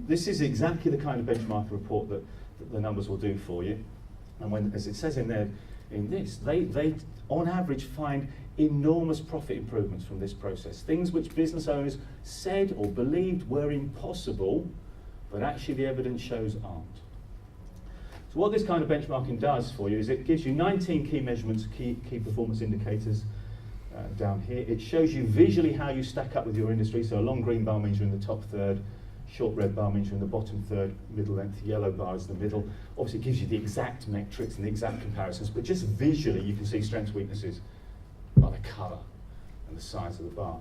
this is exactly the kind of benchmark report that the numbers will do for you. And when, as it says in there, in this, they on average find enormous profit improvements from this process. Things which business owners said or believed were impossible, but actually the evidence shows aren't. So what this kind of benchmarking does for you is it gives you 19 key measurements, key performance indicators down here. It shows you visually how you stack up with your industry. So a long green bar means you're in the top third, short red bar means you're in the bottom third, middle length yellow bar is the middle. Obviously it gives you the exact metrics and the exact comparisons, but just visually you can see strengths, weaknesses by the colour and the size of the bar.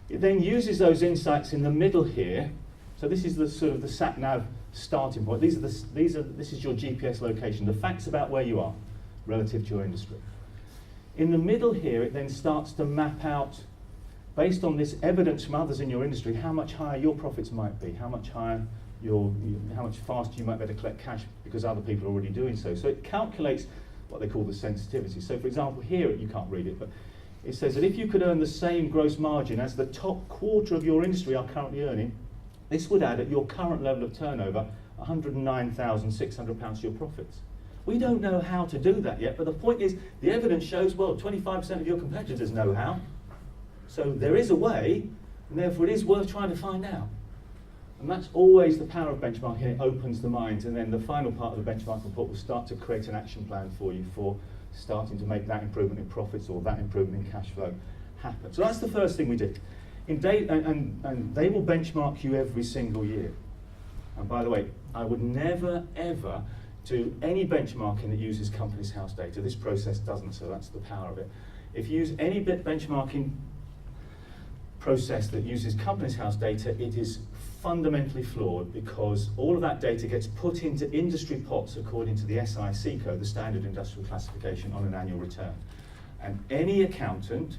It then uses those insights in the middle here. So this is the sort of the sat-nav starting point. This is your GPS location, the facts about where you are relative to your industry. In the middle here, it then starts to map out, based on this evidence from others in your industry, how much higher your profits might be, how much higher how much faster you might be able to collect cash because other people are already doing so. So it calculates what they call the sensitivity. So for example, here, you can't read it, but it says that if you could earn the same gross margin as the top quarter of your industry are currently earning, this would add, at your current level of turnover, £109,600 to your profits. We don't know how to do that yet, but the point is, the evidence shows, well, 25% of your competitors know how. So there is a way, and therefore it is worth trying to find out. And that's always the power of benchmarking. It opens the mind, and then the final part of the benchmark report will start to create an action plan for you for starting to make that improvement in profits or that improvement in cash flow happen. So that's the first thing we did. And they will benchmark you every single year. And by the way, I would never, ever do any benchmarking that uses company's house data. This process doesn't, so that's the power of it. If you use any benchmarking process that uses company's house data, it is fundamentally flawed because all of that data gets put into industry pots according to the SIC code, the Standard Industrial Classification, on an annual return. And any accountant,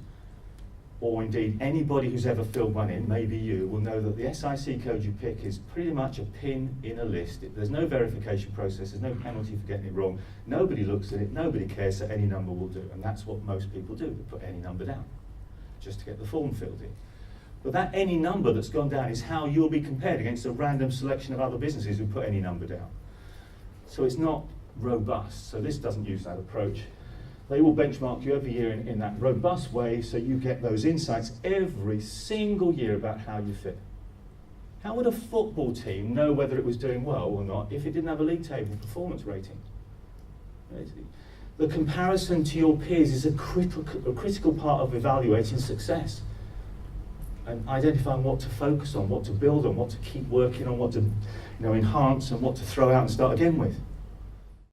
or indeed anybody who's ever filled one in, maybe you, will know that the SIC code you pick is pretty much a pin in a list. There's no verification process, there's no penalty for getting it wrong. Nobody looks at it, nobody cares, so any number will do. And that's what most people do, they put any number down, just to get the form filled in. But that any number that's gone down is how you'll be compared against a random selection of other businesses who put any number down. So it's not robust, so this doesn't use that approach. They will benchmark you every year in that robust way, so you get those insights every single year about how you fit. How would a football team know whether it was doing well or not if it didn't have a league table performance rating? The comparison to your peers is a critical part of evaluating success and identifying what to focus on, what to build on, what to keep working on, what to enhance and what to throw out and start again with.